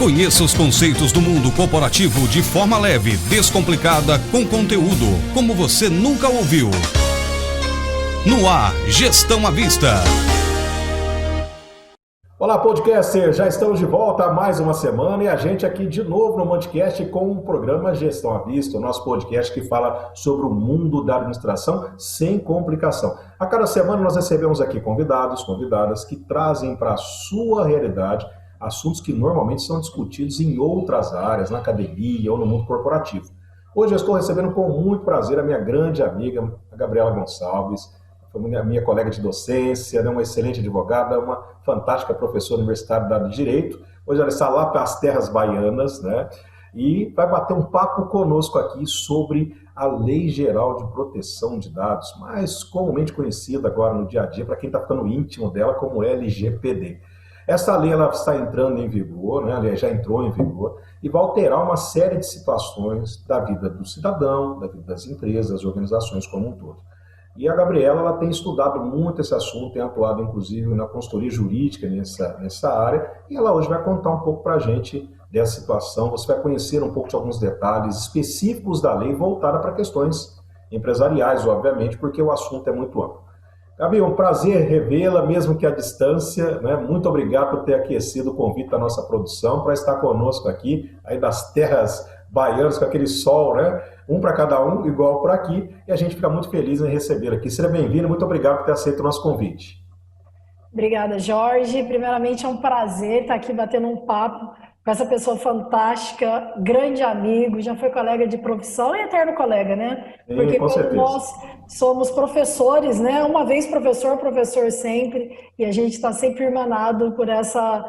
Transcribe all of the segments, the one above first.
Conheça os conceitos do mundo corporativo de forma leve, descomplicada, com conteúdo, como você nunca ouviu. No ar, Gestão à Vista. Olá, podcaster! Já estamos de volta há mais uma semana e a gente aqui de novo no podcast com o programa Gestão à Vista, o nosso podcast que fala sobre o mundo da administração sem complicação. A cada semana nós recebemos aqui convidados, convidadas que trazem para a sua realidade assuntos que normalmente são discutidos em outras áreas, na academia ou no mundo corporativo. Hoje eu estou recebendo com muito prazer a minha grande amiga, a Gabriela Gonçalves, minha colega de docência, uma excelente advogada, uma fantástica professora universitária da área de Direito. Hoje ela está lá para as terras baianas, né? E vai bater um papo conosco aqui sobre a Lei Geral de Proteção de Dados, mais comumente conhecida agora no dia a dia, para quem está ficando íntimo dela, como LGPD. Essa lei ela está entrando em vigor, né? Ela já entrou em vigor, e vai alterar uma série de situações da vida do cidadão, da vida das empresas, das organizações como um todo. E a Gabriela ela tem estudado muito esse assunto, tem atuado inclusive na consultoria jurídica nessa área, e ela hoje vai contar um pouco para a gente dessa situação. Você vai conhecer um pouco de alguns detalhes específicos da lei voltada para questões empresariais, obviamente, porque o assunto é muito amplo. Gabi, um prazer revê-la, mesmo que à distância, né? Muito obrigado por ter aquecido o convite da nossa produção para estar conosco aqui, aí das terras baianas, com aquele sol, né? Um para cada um, igual por aqui, e a gente fica muito feliz em recebê-la aqui. Seja bem-vindo, muito obrigado por ter aceito o nosso convite. Obrigada, Jorge. Primeiramente, é um prazer estar aqui batendo um papo com essa pessoa fantástica, grande amigo, já foi colega de profissão e eterno colega, né? Sim, porque com certeza. nós somos professores, né? Uma vez professor, professor sempre, e a gente está sempre irmanado por essa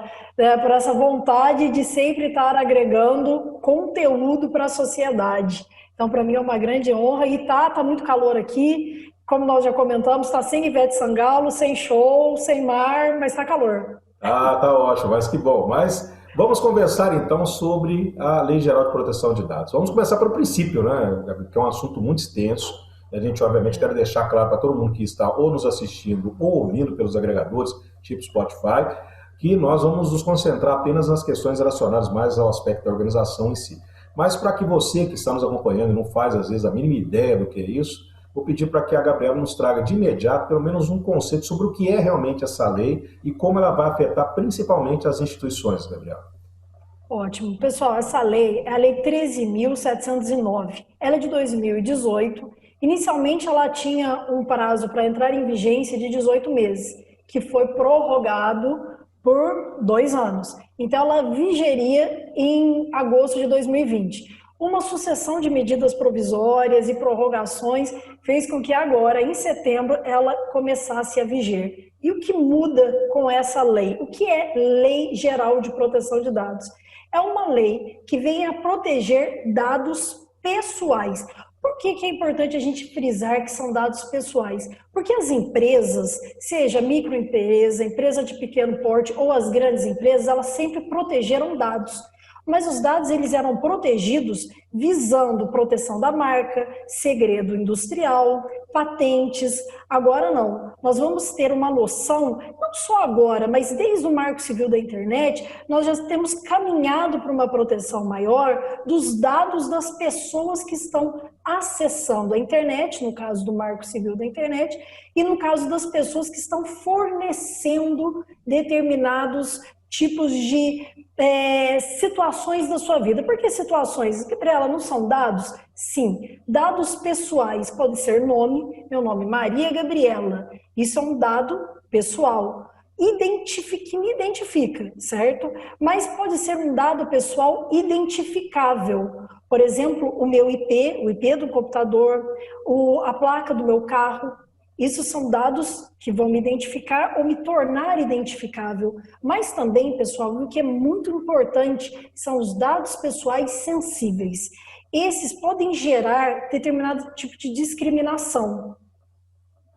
vontade de sempre estar agregando conteúdo para a sociedade. Então, para mim é uma grande honra e tá muito calor aqui, como nós já comentamos, está sem Ivete Sangalo, sem show, sem mar, mas está calor. Ah, tá ótimo, mas que bom. Mas vamos conversar então sobre a Lei Geral de Proteção de Dados. Vamos começar pelo princípio, né? Que é um assunto muito extenso. A gente, obviamente, quer deixar claro para todo mundo que está ou nos assistindo ou ouvindo pelos agregadores, tipo Spotify, que nós vamos nos concentrar apenas nas questões relacionadas mais ao aspecto da organização em si. Mas para que você que está nos acompanhando e não faz, às vezes, a mínima ideia do que é isso, vou pedir para que a Gabriela nos traga de imediato pelo menos um conceito sobre o que é realmente essa lei e como ela vai afetar principalmente as instituições, Gabriela. Ótimo. Pessoal, essa lei é a Lei 13.709. Ela é de 2018. Inicialmente, ela tinha um prazo para entrar em vigência de 18 meses, que foi prorrogado por 2 anos. Então, ela vigeria em agosto de 2020. Uma sucessão de medidas provisórias e prorrogações fez com que agora, em setembro, ela começasse a viger. E o que muda com essa lei? O que é Lei Geral de Proteção de Dados? É uma lei que vem a proteger dados pessoais. Por que é importante a gente frisar que são dados pessoais? Porque as empresas, seja microempresa, empresa de pequeno porte ou as grandes empresas, elas sempre protegeram dados. Mas os dados eles eram protegidos visando proteção da marca, segredo industrial, patentes. Agora não. Nós vamos ter uma noção, não só agora, mas desde o Marco Civil da Internet, nós já temos caminhado para uma proteção maior dos dados das pessoas que estão acessando a internet, no caso do Marco Civil da Internet, e no caso das pessoas que estão fornecendo determinados tipos de situações da sua vida. Por que situações? Gabriela, não são dados? Sim, dados pessoais. Pode ser nome, meu nome Maria Gabriela. Isso é um dado pessoal. Que me identifica, certo? Mas pode ser um dado pessoal identificável. Por exemplo, o meu IP, o IP do computador, a placa do meu carro. Isso são dados que vão me identificar ou me tornar identificável. Mas também, pessoal, o que é muito importante são os dados pessoais sensíveis. Esses podem gerar determinado tipo de discriminação.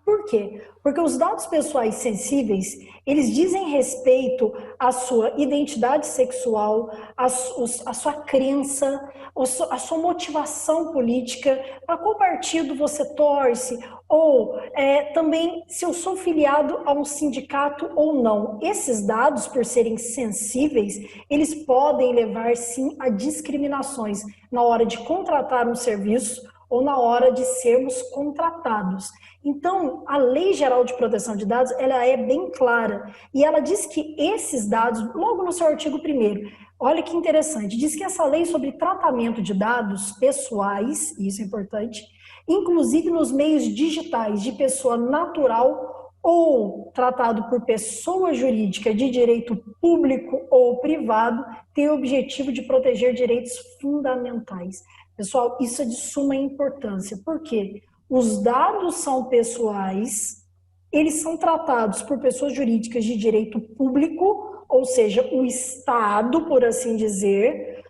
Por quê? Porque os dados pessoais sensíveis, eles dizem respeito à sua identidade sexual, à sua crença, à sua motivação política, para qual partido você torce, ou também se eu sou filiado a um sindicato ou não. Esses dados, por serem sensíveis, eles podem levar, sim, a discriminações na hora de contratar um serviço ou na hora de sermos contratados. Então, a Lei Geral de Proteção de Dados, ela é bem clara, e ela diz que esses dados, logo no seu artigo 1º, olha que interessante, diz que essa lei sobre tratamento de dados pessoais, isso é importante, inclusive nos meios digitais de pessoa natural ou tratado por pessoa jurídica de direito público ou privado, tem o objetivo de proteger direitos fundamentais. Pessoal, isso é de suma importância. Por quê? Os dados são pessoais, eles são tratados por pessoas jurídicas de direito público, ou seja, o Estado, por assim dizer.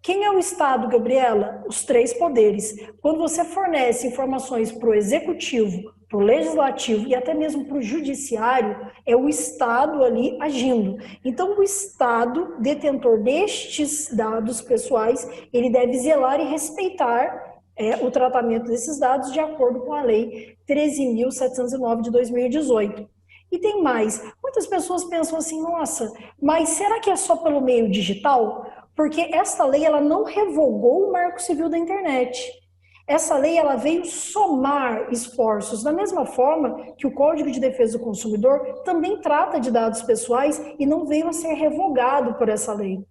Quem é o Estado, Gabriela? Os 3 poderes. Quando você fornece informações para o Executivo, para o Legislativo e até mesmo para o Judiciário, é o Estado ali agindo. Então, o Estado, detentor destes dados pessoais, ele deve zelar e respeitar o tratamento desses dados de acordo com a Lei 13.709 de 2018. E tem mais. Muitas pessoas pensam assim, nossa, mas será que é só pelo meio digital? Porque essa lei ela não revogou o Marco Civil da Internet. Essa lei ela veio somar esforços, da mesma forma que o Código de Defesa do Consumidor também trata de dados pessoais e não veio a ser revogado por essa lei.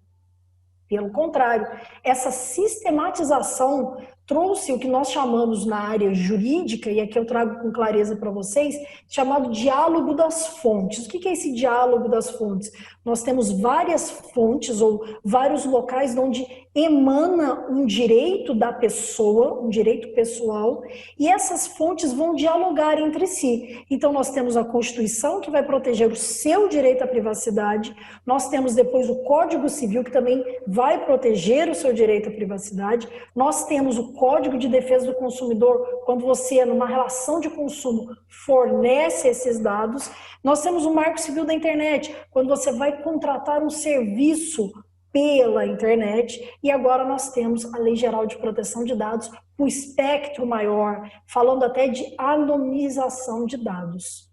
Pelo contrário, essa sistematização trouxe o que nós chamamos na área jurídica, e aqui eu trago com clareza para vocês, chamado diálogo das fontes. O que é esse diálogo das fontes? Nós temos várias fontes ou vários locais onde emana um direito da pessoa, um direito pessoal, e essas fontes vão dialogar entre si. Então nós temos a Constituição, que vai proteger o seu direito à privacidade, nós temos depois o Código Civil, que também vai proteger o seu direito à privacidade, nós temos o Código de Defesa do Consumidor, quando você, numa relação de consumo, fornece esses dados. Nós temos o Marco Civil da Internet, quando você vai contratar um serviço pela internet. E agora nós temos a Lei Geral de Proteção de Dados, o espectro maior, falando até de anonimização de dados.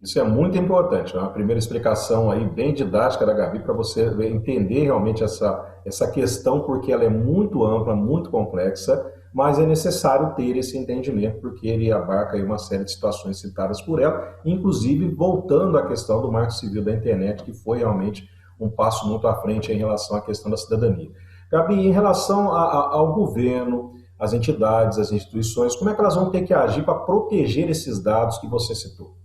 Isso é muito importante, uma primeira explicação aí bem didática da Gabi para você entender realmente essa questão, porque ela é muito ampla, muito complexa, mas é necessário ter esse entendimento, porque ele abarca aí uma série de situações citadas por ela, inclusive voltando à questão do Marco Civil da Internet, que foi realmente um passo muito à frente em relação à questão da cidadania. Gabi, em relação ao governo, as entidades, as instituições, como é que elas vão ter que agir para proteger esses dados que você citou?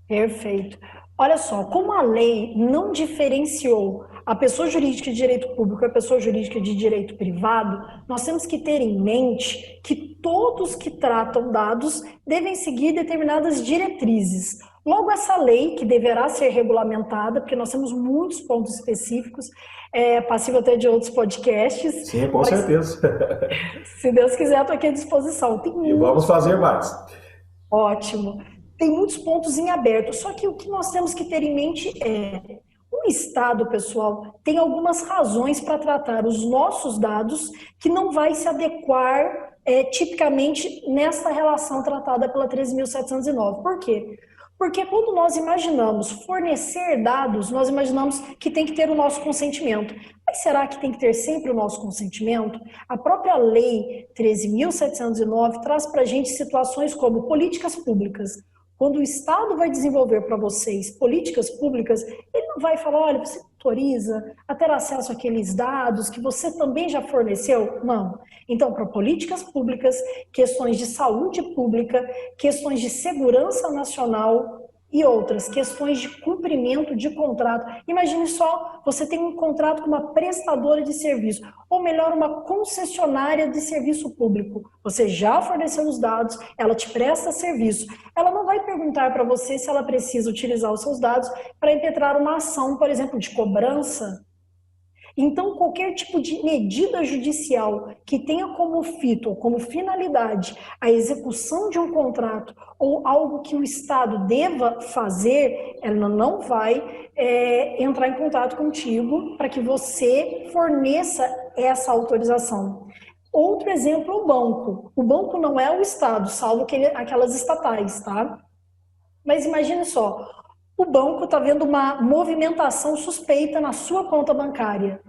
Perfeito. Olha só, como a lei não diferenciou a pessoa jurídica de direito público e a pessoa jurídica de direito privado, nós temos que ter em mente que todos que tratam dados devem seguir determinadas diretrizes. Logo, essa lei, que deverá ser regulamentada, porque nós temos muitos pontos específicos, passível até de outros podcasts. Sim, com certeza. Se Deus quiser, eu estou aqui à disposição. E vamos fazer mais. Ótimo. Tem muitos pontos em aberto, só que o que nós temos que ter em mente o Estado, pessoal, tem algumas razões para tratar os nossos dados que não vai se adequar tipicamente nessa relação tratada pela 13.709. Por quê? Porque quando nós imaginamos fornecer dados, nós imaginamos que tem que ter o nosso consentimento. Mas será que tem que ter sempre o nosso consentimento? A própria Lei 13.709 traz para a gente situações como políticas públicas. Quando o Estado vai desenvolver para vocês políticas públicas, ele não vai falar, olha, você autoriza a ter acesso àqueles dados que você também já forneceu? Não. Então, para políticas públicas, questões de saúde pública, questões de segurança nacional e outras, questões de cumprimento de contrato. Imagine só, você tem um contrato com uma prestadora de serviço, ou melhor, uma concessionária de serviço público. Você já forneceu os dados, ela te presta serviço. Ela não vai perguntar para você se ela precisa utilizar os seus dados para impetrar uma ação, por exemplo, de cobrança. Então, qualquer tipo de medida judicial que tenha como fito ou como finalidade a execução de um contrato ou algo que o Estado deva fazer, ela não vai entrar em contato contigo para que você forneça essa autorização. Outro exemplo é o banco. O banco não é o Estado, salvo aquelas estatais, tá? Mas imagine só, o banco está vendo uma movimentação suspeita na sua conta bancária.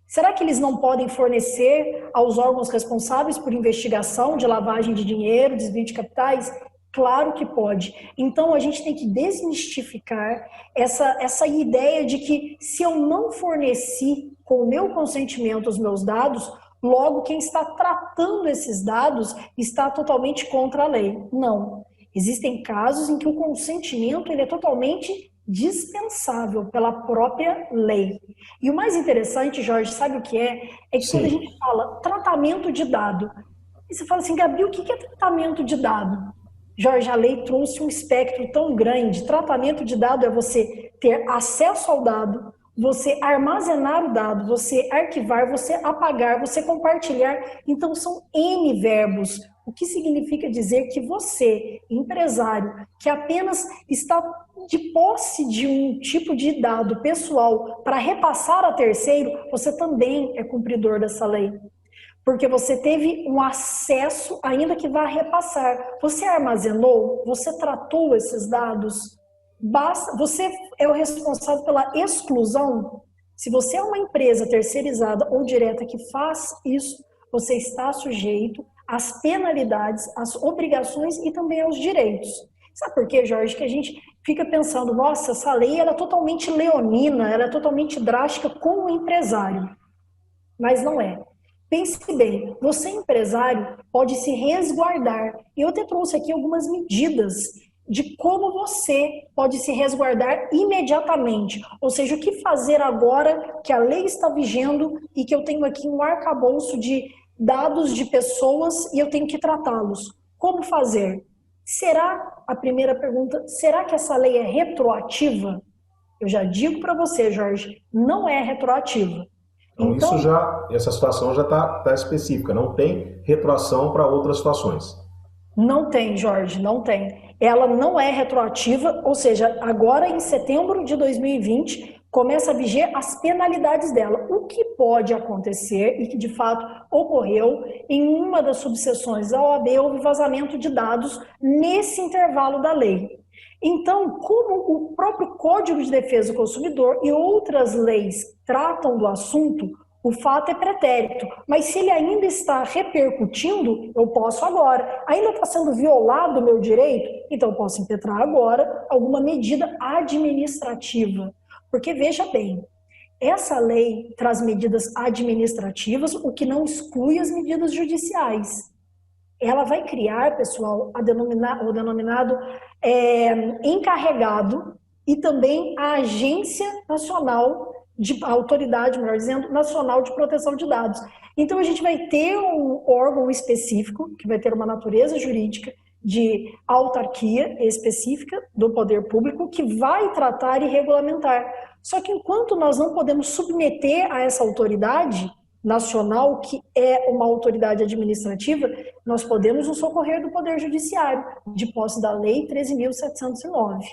Será que eles não podem fornecer aos órgãos responsáveis por investigação de lavagem de dinheiro, desvio de capitais? Claro que pode. Então, a gente tem que desmistificar essa ideia de que se eu não forneci com o meu consentimento os meus dados, logo quem está tratando esses dados está totalmente contra a lei. Não. Existem casos em que o consentimento ele é totalmente dispensável pela própria lei. E o mais interessante, Jorge, sabe o que é? É que quando a gente fala tratamento de dado, e você fala assim, Gabriel, o que é tratamento de dado? Jorge, a lei trouxe um espectro tão grande. Tratamento de dado é você ter acesso ao dado, você armazenar o dado, você arquivar, você apagar, você compartilhar. Então, são N verbos. O que significa dizer que você, empresário, que apenas está de posse de um tipo de dado pessoal para repassar a terceiro, você também é cumpridor dessa lei. Porque você teve um acesso, ainda que vá repassar. Você armazenou, você tratou esses dados, você é o responsável pela exclusão. Se você é uma empresa terceirizada ou direta que faz isso, você está sujeito às penalidades, às obrigações e também aos direitos. Sabe por quê, Jorge? Que a gente fica pensando, nossa, essa lei ela é totalmente leonina, ela é totalmente drástica com o empresário. Mas não é. Pense bem, você empresário pode se resguardar. E eu até trouxe aqui algumas medidas de como você pode se resguardar imediatamente. Ou seja, o que fazer agora que a lei está vigendo e que eu tenho aqui um arcabouço de dados de pessoas e eu tenho que tratá-los. Como fazer? A primeira pergunta, será que essa lei é retroativa? Eu já digo para você, Jorge, não é retroativa. Então essa situação já está específica, não tem retroação para outras situações. Não tem, Jorge, não tem. Ela não é retroativa, ou seja, agora em setembro de 2020, começa a viger as penalidades dela. O que pode acontecer, e que de fato ocorreu, em uma das subseções da OAB, houve vazamento de dados nesse intervalo da lei. Então, como o próprio Código de Defesa do Consumidor e outras leis tratam do assunto, o fato é pretérito, mas se ele ainda está repercutindo, eu posso agora. Ainda está sendo violado o meu direito? Então eu posso impetrar agora alguma medida administrativa. Porque veja bem, essa lei traz medidas administrativas, o que não exclui as medidas judiciais. Ela vai criar, pessoal, o denominado encarregado e também a Agência Nacional a Autoridade, melhor dizendo, Nacional de Proteção de Dados. Então, a gente vai ter um órgão específico, que vai ter uma natureza jurídica de autarquia específica do poder público, que vai tratar e regulamentar. Só que enquanto nós não podemos submeter a essa autoridade nacional, que é uma autoridade administrativa, nós podemos nos socorrer do Poder Judiciário, de posse da Lei 13.709.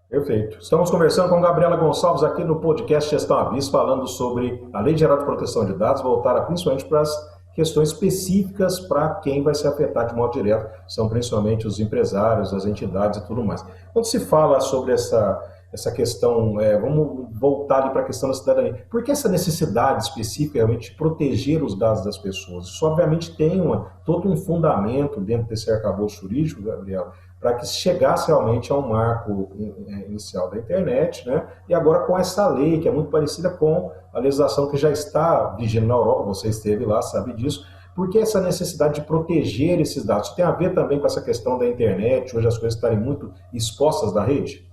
Perfeito. Estamos conversando com Gabriela Gonçalves aqui no podcast Gestão à Vista, falando sobre a Lei Geral de Proteção de Dados, voltada principalmente para as questões específicas para quem vai ser afetado de modo direto, são principalmente os empresários, as entidades e tudo mais. Quando se fala sobre essa questão, vamos voltar ali para a questão da cidadania. Por que essa necessidade específica realmente de proteger os dados das pessoas? Isso obviamente tem todo um fundamento dentro desse arcabouço jurídico, Gabriela, para que se chegasse realmente a um marco inicial da internet, né? E agora com essa lei, que é muito parecida com a legislação que já está vigente na Europa, você esteve lá, sabe disso. Por que essa necessidade de proteger esses dados? Isso tem a ver também com essa questão da internet, hoje as coisas estarem muito expostas na rede?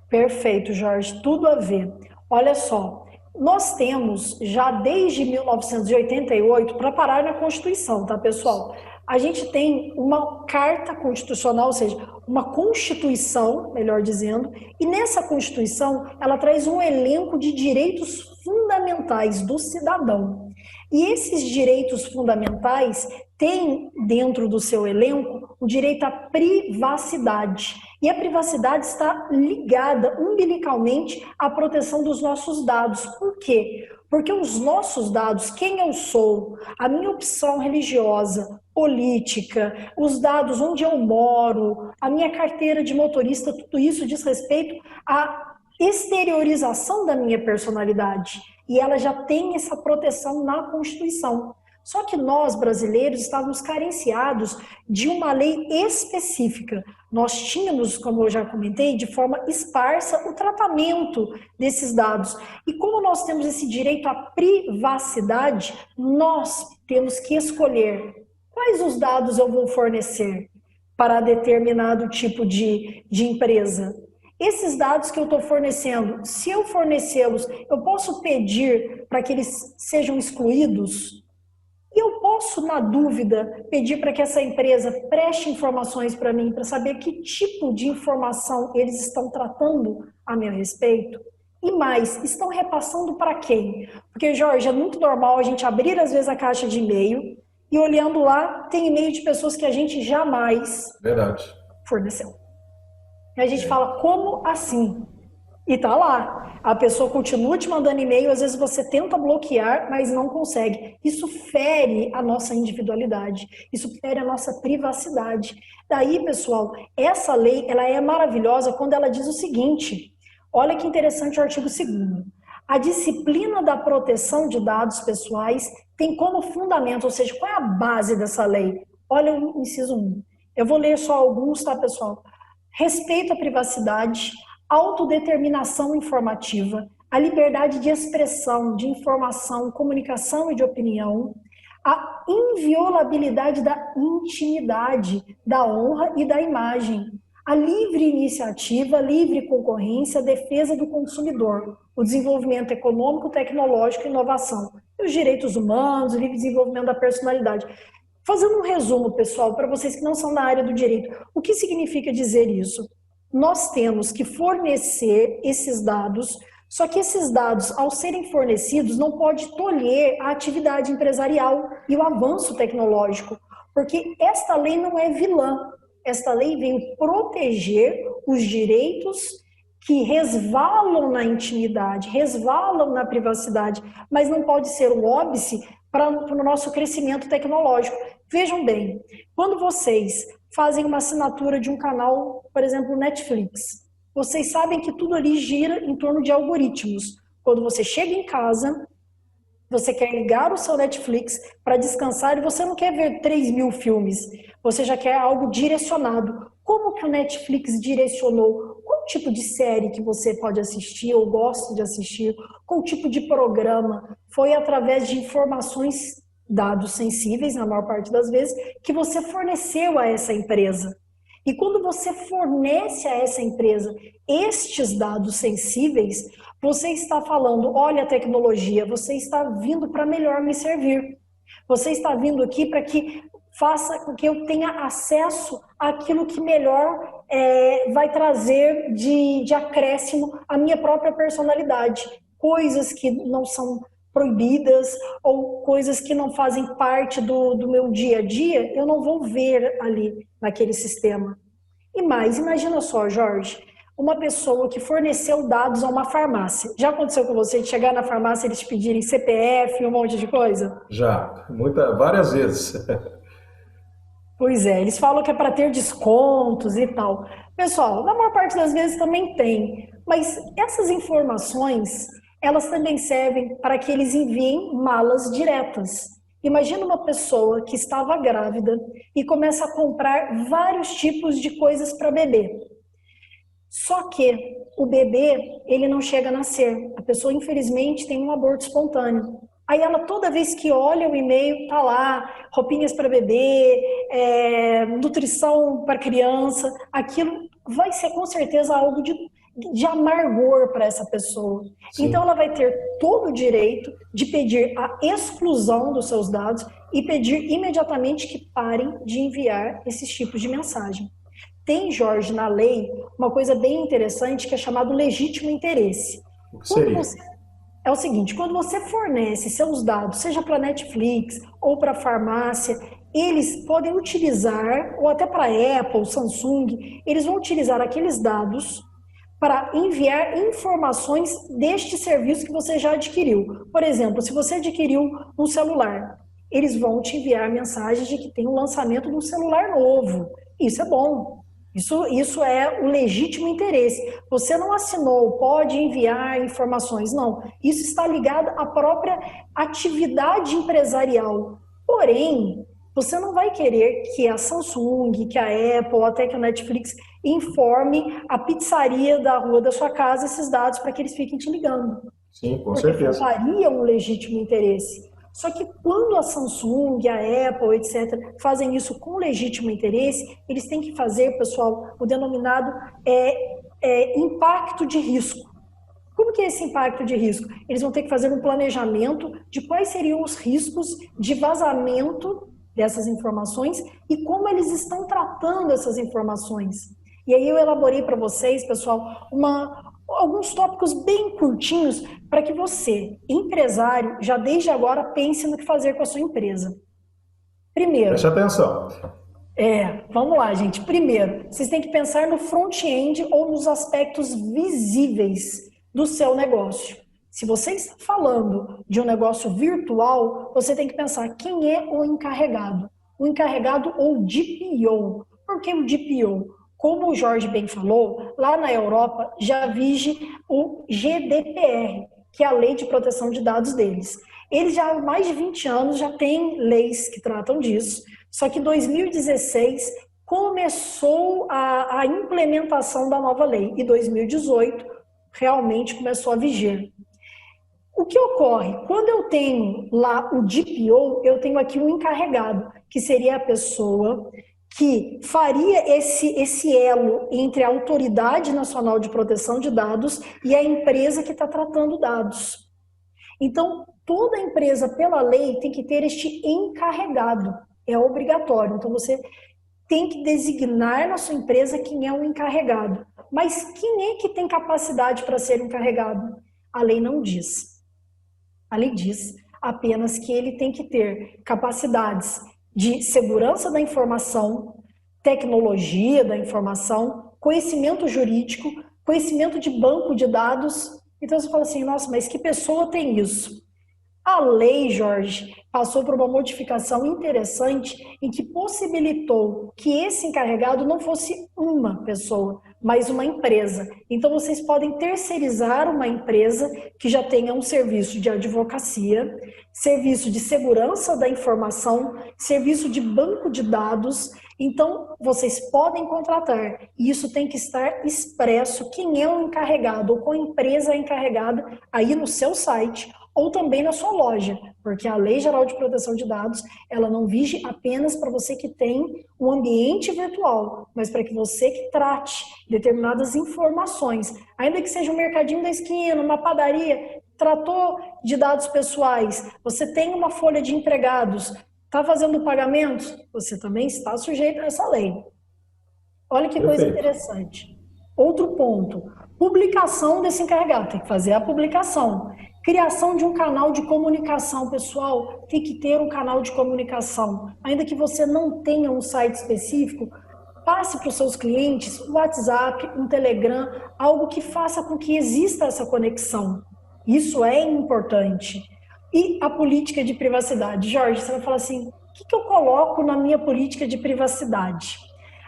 Perfeito, Jorge, tudo a ver. Olha só, nós temos já desde 1988, para parar na Constituição, tá, pessoal? A gente tem uma carta constitucional, ou seja, uma Constituição, melhor dizendo, e nessa Constituição ela traz um elenco de direitos fundamentais fundamentais do cidadão. E esses direitos fundamentais têm dentro do seu elenco o direito à privacidade. E a privacidade está ligada umbilicalmente à proteção dos nossos dados. Por quê? Porque os nossos dados, quem eu sou, a minha opção religiosa, política, os dados onde eu moro, a minha carteira de motorista, tudo isso diz respeito à exteriorização da minha personalidade. E ela já tem essa proteção na Constituição. Só que nós, brasileiros, estávamos carenciados de uma lei específica. Nós tínhamos, como eu já comentei, de forma esparsa o tratamento desses dados. E como nós temos esse direito à privacidade, nós temos que escolher quais os dados eu vou fornecer para determinado tipo de empresa. Esses dados que eu estou fornecendo, se eu fornecê-los, eu posso pedir para que eles sejam excluídos? E eu posso, na dúvida, pedir para que essa empresa preste informações para mim, para saber que tipo de informação eles estão tratando a meu respeito? E mais, estão repassando para quem? Porque, Jorge, é muito normal a gente abrir, às vezes, a caixa de e-mail e, olhando lá, tem e-mail de pessoas que a gente jamais forneceu. E a gente fala, como assim? E tá lá. A pessoa continua te mandando e-mail, às vezes você tenta bloquear, mas não consegue. Isso fere a nossa individualidade, isso fere a nossa privacidade. Daí, pessoal, essa lei ela é maravilhosa quando ela diz o seguinte, olha que interessante o artigo 2º. A disciplina da proteção de dados pessoais tem como fundamento, ou seja, qual é a base dessa lei? Olha o inciso 1. Eu vou ler só alguns, tá, pessoal? Respeito à privacidade, autodeterminação informativa, a liberdade de expressão, de informação, comunicação e de opinião, a inviolabilidade da intimidade, da honra e da imagem, a livre iniciativa, livre concorrência, a defesa do consumidor, o desenvolvimento econômico, tecnológico e inovação, e os direitos humanos, o livre desenvolvimento da personalidade. Fazendo um resumo, pessoal, para vocês que não são da área do direito, o que significa dizer isso? Nós temos que fornecer esses dados, só que esses dados, ao serem fornecidos, não pode tolher a atividade empresarial e o avanço tecnológico, porque esta lei não é vilã, esta lei vem proteger os direitos que resvalam na intimidade, resvalam na privacidade, mas não pode ser um óbice para o nosso crescimento tecnológico. Vejam bem, quando vocês fazem uma assinatura de um canal, por exemplo, Netflix, vocês sabem que tudo ali gira em torno de algoritmos. Quando você chega em casa, você quer ligar o seu Netflix para descansar e você não quer ver 3.000 filmes, você já quer algo direcionado. Como que o Netflix direcionou? Qual tipo de série que você pode assistir ou gosta de assistir? Qual tipo de programa? Foi através de informações, dados sensíveis, na maior parte das vezes, que você forneceu a essa empresa. E quando você fornece a essa empresa estes dados sensíveis, você está falando, olha a tecnologia, você está vindo para melhor me servir. Você está vindo aqui para que faça com que eu tenha acesso àquilo que melhor vai trazer de acréscimo à minha própria personalidade. Coisas que não são proibidas ou coisas que não fazem parte do meu dia a dia, eu não vou ver ali naquele sistema. E mais, imagina só, Jorge, uma pessoa que forneceu dados a uma farmácia. Já aconteceu com você de chegar na farmácia e eles te pedirem CPF e um monte de coisa? Já, várias vezes. Pois é, eles falam que é para ter descontos e tal. Pessoal, na maior parte das vezes também tem, mas essas informações, elas também servem para que eles enviem malas diretas. Imagina uma pessoa que estava grávida e começa a comprar vários tipos de coisas para bebê. Só que o bebê, ele não chega a nascer. A pessoa, infelizmente, tem um aborto espontâneo. Aí ela, toda vez que olha o e-mail, tá lá, roupinhas para bebê, nutrição para criança, aquilo vai ser com certeza algo de amargor para essa pessoa. Sim. Então ela vai ter todo o direito de pedir a exclusão dos seus dados e pedir imediatamente que parem de enviar esses tipos de mensagem. Tem, Jorge, na lei, uma coisa bem interessante que é chamado legítimo interesse. O que seria? é o seguinte, quando você fornece seus dados, seja para Netflix ou para farmácia, eles podem utilizar, ou até para Apple, Samsung, eles vão utilizar aqueles dados para enviar informações deste serviço que você já adquiriu. Por exemplo, se você adquiriu um celular, eles vão te enviar mensagens de que tem o lançamento de um celular novo. Isso é bom. Isso é o legítimo interesse. Você não assinou, pode enviar informações. Não. Isso está ligado à própria atividade empresarial. Porém, você não vai querer que a Samsung, que a Apple, até que a Netflix informe a pizzaria da rua da sua casa esses dados para que eles fiquem te ligando. Sim, com Porque certeza. faltaria um legítimo interesse. Só que quando a Samsung, a Apple, etc., fazem isso com legítimo interesse, eles têm que fazer, pessoal, o denominado impacto de risco. Como que é esse impacto de risco? Eles vão ter que fazer um planejamento de quais seriam os riscos de vazamento dessas informações e como eles estão tratando essas informações. E aí eu elaborei para vocês, pessoal, alguns tópicos bem curtinhos para que você, empresário, já desde agora pense no que fazer com a sua empresa. Primeiro... Preste atenção. Vamos lá, gente. Primeiro, vocês têm que pensar no front-end ou nos aspectos visíveis do seu negócio. Se você está falando de um negócio virtual, você tem que pensar quem é o encarregado. O encarregado ou DPO. Por que o DPO? Como o Jorge bem falou, lá na Europa já vige o GDPR, que é a Lei de Proteção de Dados deles. Eles já há mais de 20 anos já têm leis que tratam disso, só que em 2016 começou a implementação da nova lei e 2018 realmente começou a vigir. O que ocorre? Quando eu tenho lá o DPO, eu tenho aqui um encarregado, que seria a pessoa que faria esse elo entre a Autoridade Nacional de Proteção de Dados e a empresa que está tratando dados. Então, toda empresa, pela lei, tem que ter este encarregado. É obrigatório. Então, você tem que designar na sua empresa quem é o encarregado. Mas quem é que tem capacidade para ser encarregado? A lei não diz. A lei diz apenas que ele tem que ter capacidades de segurança da informação, tecnologia da informação, conhecimento jurídico, conhecimento de banco de dados. Então você fala assim, nossa, mas que pessoa tem isso? A lei, Jorge, passou por uma modificação interessante em que possibilitou que esse encarregado não fosse uma pessoa, mas uma empresa. Então, vocês podem terceirizar uma empresa que já tenha um serviço de advocacia, serviço de segurança da informação, serviço de banco de dados. Então, vocês podem contratar. E isso tem que estar expresso quem é o encarregado ou qual empresa é encarregada aí no seu site ou também na sua loja, porque a Lei Geral de Proteção de Dados, ela não vige apenas para você que tem um ambiente virtual, mas para que você que trate determinadas informações, ainda que seja um mercadinho da esquina, uma padaria, tratou de dados pessoais, você tem uma folha de empregados, está fazendo pagamentos, você também está sujeito a essa lei. Olha que coisa interessante. Outro ponto, publicação desse encarregado, tem que fazer a publicação. Criação de um canal de comunicação, pessoal, tem que ter um canal de comunicação. Ainda que você não tenha um site específico, passe para os seus clientes um WhatsApp, um Telegram, algo que faça com que exista essa conexão. Isso é importante. E a política de privacidade? Jorge, você vai falar assim, o que eu coloco na minha política de privacidade?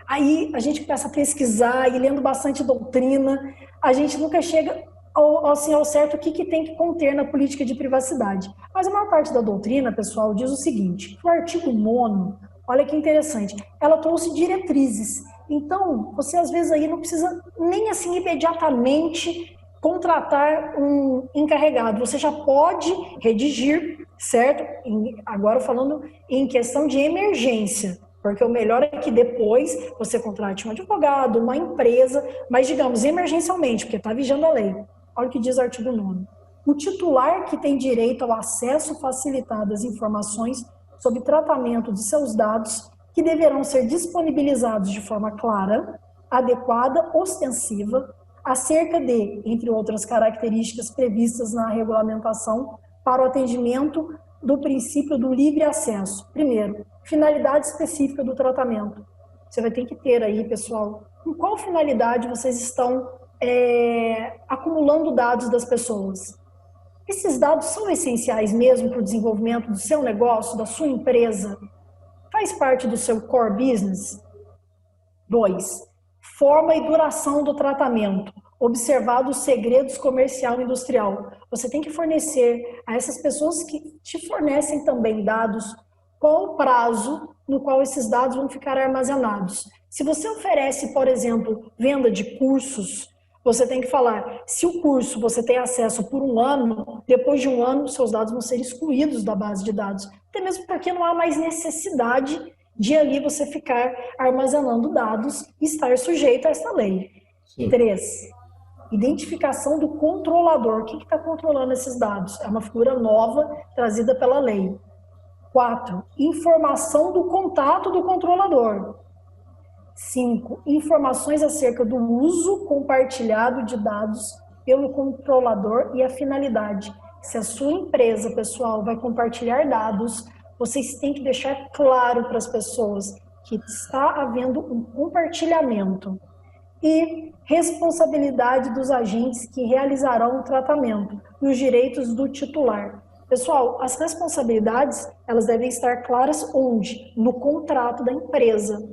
Aí a gente começa a pesquisar e lendo bastante doutrina, a gente nunca chega ao certo o que tem que conter na política de privacidade. Mas a maior parte da doutrina, pessoal, diz o seguinte, o artigo 9º, olha que interessante, ela trouxe diretrizes. Então, você às vezes aí não precisa nem assim imediatamente contratar um encarregado. Você já pode redigir, certo? Agora falando em questão de emergência, porque o melhor é que depois você contrate um advogado, uma empresa, mas digamos emergencialmente, porque está vigiando a lei. Olha o que diz o artigo 9º. O titular que tem direito ao acesso facilitado às informações sobre tratamento de seus dados, que deverão ser disponibilizados de forma clara, adequada, ostensiva, acerca de, entre outras características previstas na regulamentação, para o atendimento do princípio do livre acesso. Primeiro, finalidade específica do tratamento. Você vai ter que ter aí, pessoal, com qual finalidade vocês estão acumulando dados das pessoas. Esses dados são essenciais mesmo para o desenvolvimento do seu negócio, da sua empresa? Faz parte do seu core business? 2. Forma e duração do tratamento. Observado os segredos comercial e industrial. Você tem que fornecer a essas pessoas que te fornecem também dados qual o prazo no qual esses dados vão ficar armazenados. Se você oferece, por exemplo, venda de cursos, você tem que falar, se o curso você tem acesso por 1 ano, depois de 1 ano, seus dados vão ser excluídos da base de dados. Até mesmo porque não há mais necessidade de ali você ficar armazenando dados e estar sujeito a essa lei. Sim. 3. Identificação do controlador. O que está controlando esses dados? É uma figura nova trazida pela lei. 4. Informação do contato do controlador. 5. Informações acerca do uso compartilhado de dados pelo controlador e a finalidade. Se a sua empresa, pessoal, vai compartilhar dados, vocês têm que deixar claro para as pessoas que está havendo um compartilhamento. E responsabilidade dos agentes que realizarão o tratamento e os direitos do titular. Pessoal, as responsabilidades, elas devem estar claras onde? No contrato da empresa.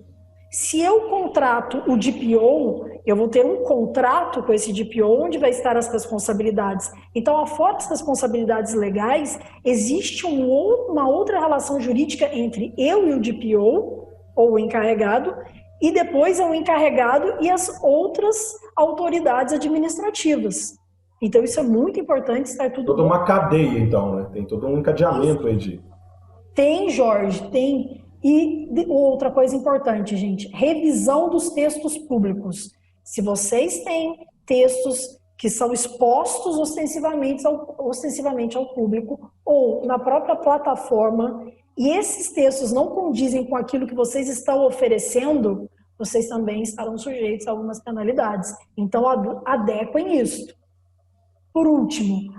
Se eu contrato o DPO, eu vou ter um contrato com esse DPO onde vai estar as responsabilidades. Então, fora as responsabilidades legais, existe uma outra relação jurídica entre eu e o DPO, ou o encarregado, e depois é o encarregado e as outras autoridades administrativas. Então, isso é muito importante estar tudo... Toda uma cadeia, então, né? Tem todo um encadeamento aí de... Tem, Jorge, tem. E outra coisa importante, gente, revisão dos textos públicos. Se vocês têm textos que são expostos ostensivamente ao público ou na própria plataforma, e esses textos não condizem com aquilo que vocês estão oferecendo, vocês também estarão sujeitos a algumas penalidades. Então, adequem isso. Por último,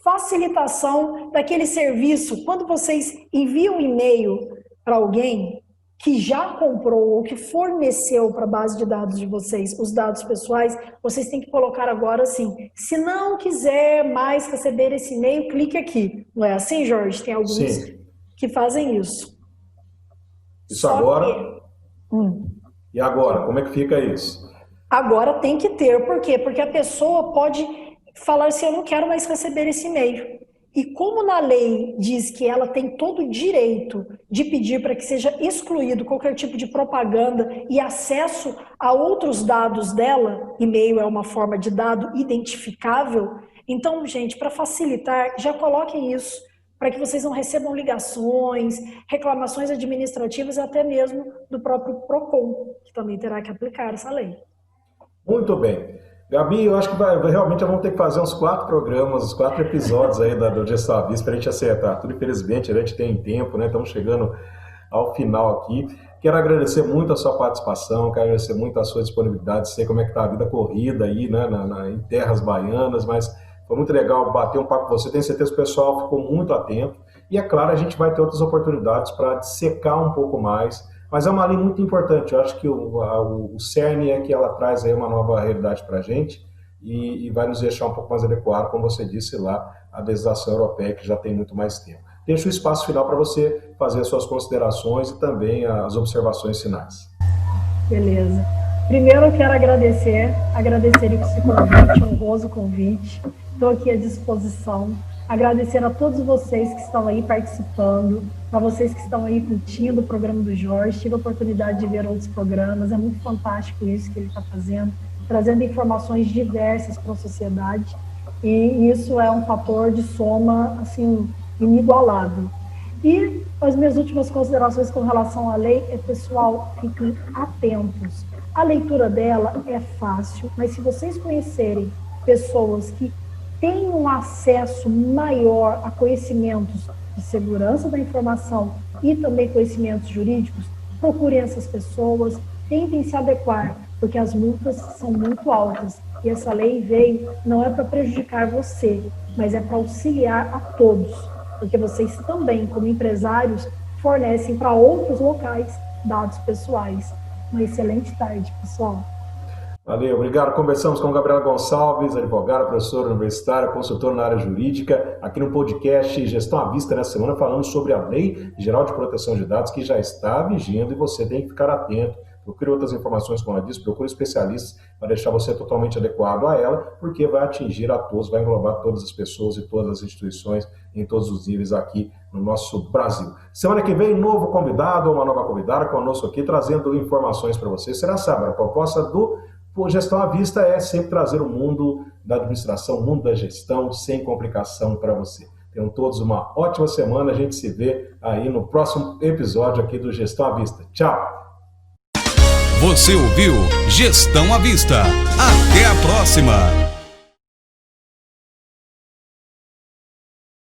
facilitação daquele serviço. Quando vocês enviam um e-mail para alguém que já comprou ou que forneceu para a base de dados de vocês os dados pessoais, vocês têm que colocar agora assim, se não quiser mais receber esse e-mail, clique aqui. Não é assim, Jorge? Tem alguns Sim. que fazem isso. Isso Só agora? E agora? Como é que fica isso? Agora tem que ter. Por quê? Porque a pessoa pode falar assim, eu não quero mais receber esse e-mail. E como na lei diz que ela tem todo o direito de pedir para que seja excluído qualquer tipo de propaganda e acesso a outros dados dela, e-mail é uma forma de dado identificável, então, gente, para facilitar, já coloquem isso, para que vocês não recebam ligações, reclamações administrativas e até mesmo do próprio PROCON, que também terá que aplicar essa lei. Muito bem. Gabi, eu acho que realmente vamos ter que fazer uns 4 programas, uns 4 episódios aí do Gestão à Vista para a gente acertar tudo. Infelizmente, a gente tem tempo, né? Estamos chegando ao final aqui. Quero agradecer muito a sua participação, quero agradecer muito a sua disponibilidade, sei como é que está a vida corrida aí, né? Em terras baianas, mas foi muito legal bater um papo com você. Tenho certeza que o pessoal ficou muito atento. E, é claro, a gente vai ter outras oportunidades para dissecar um pouco mais. Mas é uma lei muito importante, eu acho que o cerne é que ela traz aí uma nova realidade para a gente e vai nos deixar um pouco mais adequado, como você disse lá, a legislação europeia, que já tem muito mais tempo. Deixo o espaço final para você fazer as suas considerações e também as observações finais. Beleza. Primeiro eu quero agradecer esse convite, honroso convite, estou aqui à disposição. Agradecer a todos vocês que estão aí participando, a vocês que estão aí curtindo o programa do Jorge. Tive a oportunidade de ver outros programas, é muito fantástico isso que ele está fazendo, trazendo informações diversas para a sociedade, e isso é um fator de soma, assim, inigualável. E as minhas últimas considerações com relação à lei é, pessoal, fiquem atentos. A leitura dela é fácil, mas se vocês conhecerem pessoas que têm um acesso maior a conhecimentos de segurança da informação e também conhecimentos jurídicos, procurem essas pessoas, tentem se adequar, porque as multas são muito altas. E essa lei veio não é para prejudicar você, mas é para auxiliar a todos, porque vocês também, como empresários, fornecem para outros locais dados pessoais. Uma excelente tarde, pessoal. Valeu, obrigado. Conversamos com Gabriela Gonçalves, advogada, professora universitária, consultora na área jurídica, aqui no podcast Gestão à Vista, nessa semana, falando sobre a Lei Geral de Proteção de Dados, que já está vigindo e você tem que ficar atento. Procure outras informações, como ela disse, procure especialistas para deixar você totalmente adequado a ela, porque vai atingir a todos, vai englobar todas as pessoas e todas as instituições em todos os níveis aqui no nosso Brasil. Semana que vem, novo convidado ou uma nova convidada conosco aqui, trazendo informações para vocês. Será sábado, a proposta do Gestão à Vista é sempre trazer o mundo da administração, o mundo da gestão, sem complicação para você. Tenham todos uma ótima semana, a gente se vê aí no próximo episódio aqui do Gestão à Vista. Tchau! Você ouviu Gestão à Vista. Até a próxima!